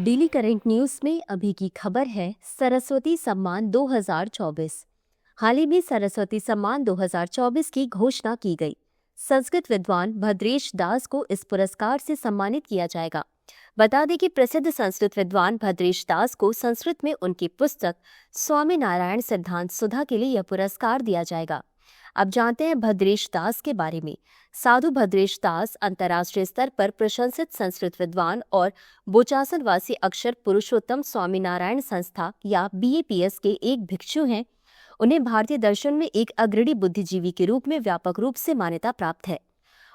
Daily current news में अभी की खबर है सरस्वती सम्मान 2024। हाल ही में सरस्वती सम्मान 2024 की घोषणा की गई। संस्कृत विद्वान भद्रेश दास को इस पुरस्कार से सम्मानित किया जाएगा। बता दें कि प्रसिद्ध संस्कृत विद्वान भद्रेश दास को संस्कृत में उनकी पुस्तक स्वामी नारायण सिद्धांत सुधा के लिए यह पुरस्कार दिया जाएगा। अब जानते हैं भद्रेश दास के बारे में। साधु भद्रेश दास अंतर्राष्ट्रीय स्तर पर प्रशंसित संस्कृत विद्वान और बोचासन वासी अक्षर पुरुषोत्तम स्वामी नारायण संस्था या BAPS के एक भिक्षु हैं। उन्हें भारतीय दर्शन में एक अग्रणी बुद्धिजीवी के रूप में व्यापक रूप से मान्यता प्राप्त है।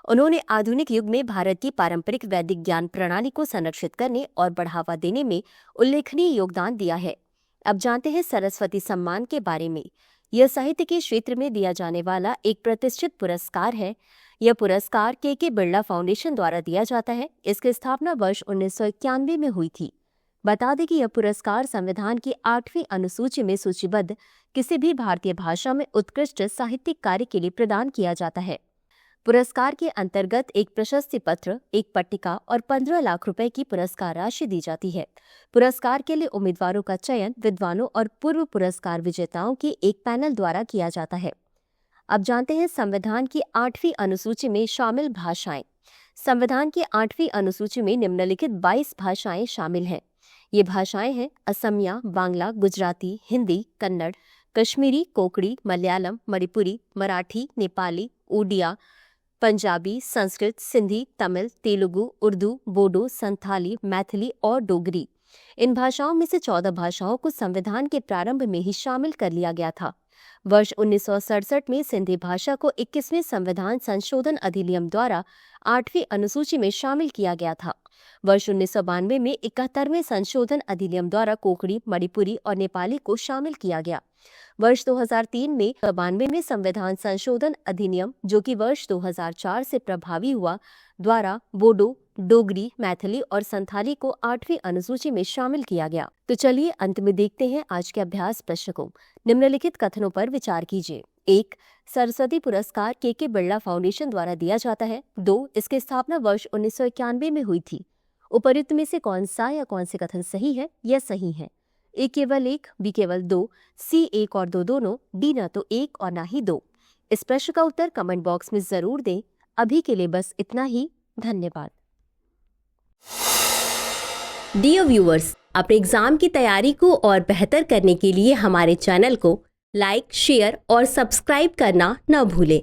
उन्होंने आधुनिक युग में भारत की पारंपरिक वैदिक ज्ञान प्रणाली को संरक्षित करने और बढ़ावा देने में उल्लेखनीय योगदान दिया है। अब जानते हैं सरस्वती सम्मान के बारे में। यह साहित्य के क्षेत्र में दिया जाने वाला एक प्रतिष्ठित पुरस्कार है। यह पुरस्कार के बिरला फाउंडेशन द्वारा दिया जाता है। इसकी स्थापना वर्ष 1991 में हुई थी। बता दें कि यह पुरस्कार संविधान की 8वीं अनुसूची में सूचीबद्ध किसी भी भारतीय भाषा में उत्कृष्ट साहित्यिक कार्य के लिए प्रदान किया जाता है। पुरस्कार के अंतर्गत एक प्रशस्ति पत्र, एक पट्टिका और 15 लाख रुपए की पुरस्कार राशि दी जाती है। पुरस्कार के लिए उम्मीदवारों का चयन विद्वानों और पूर्व पुरस्कार विजेताओं के एक पैनल द्वारा किया जाता है। अब जानते हैं संविधान की 8वीं अनुसूची में शामिल भाषाएं। संविधान की 8वीं अनुसूची में निम्नलिखित 22 भाषाएं शामिल हैं। ये भाषाएं हैं असमिया, बांग्ला, गुजराती, हिंदी, कन्नड़, कश्मीरी, कोंकणी, मलयालम, मणिपुरी, मराठी, नेपाली, उड़िया, पंजाबी, संस्कृत, सिंधी, तमिल, तेलुगु, उर्दू, बोडो, संथाली, मैथिली और डोगरी। इन भाषाओं में से 14 भाषाओं को संविधान के प्रारंभ में ही शामिल कर लिया गया था। वर्ष 1967 में सिंधी भाषा को 21वें संविधान संशोधन अधिनियम द्वारा 8वीं अनुसूची में शामिल किया गया था। वर्ष 1992 में 71वें संशोधन अधिनियम द्वारा कोंकणी, मणिपुरी और नेपाली को शामिल किया गया। वर्ष 2003 में 92 में संविधान संशोधन अधिनियम, जो कि वर्ष 2004 से प्रभावी हुआ, द्वारा बोडो, डोगरी, मैथिली और संथाली को 8वीं अनुसूची में शामिल किया गया। तो चलिए अंत में देखते हैं आज के अभ्यास प्रश्न को। निम्नलिखित कथनों पर विचार कीजिए। 1. सरस्वती पुरस्कार के बिरला फाउंडेशन द्वारा दिया जाता है। 2. इसकी स्थापना वर्ष 1991 में हुई थी। उपर्युक्त में से कौन सा या कौन से कथन सही है या सही है? A केवल 1, B केवल 2, C 1 और 2 दोनों, D न तो 1 और न ही 2। इस प्रश्न का उत्तर कमेंट बॉक्स में जरूर दें। अभी के लिए बस इतना ही। धन्यवाद। डियर व्यूअर्स, अपने एग्जाम की तैयारी को और बेहतर करने के लिए हमारे चैनल को लाइक, शेयर और सब्सक्राइब करना न भूलें।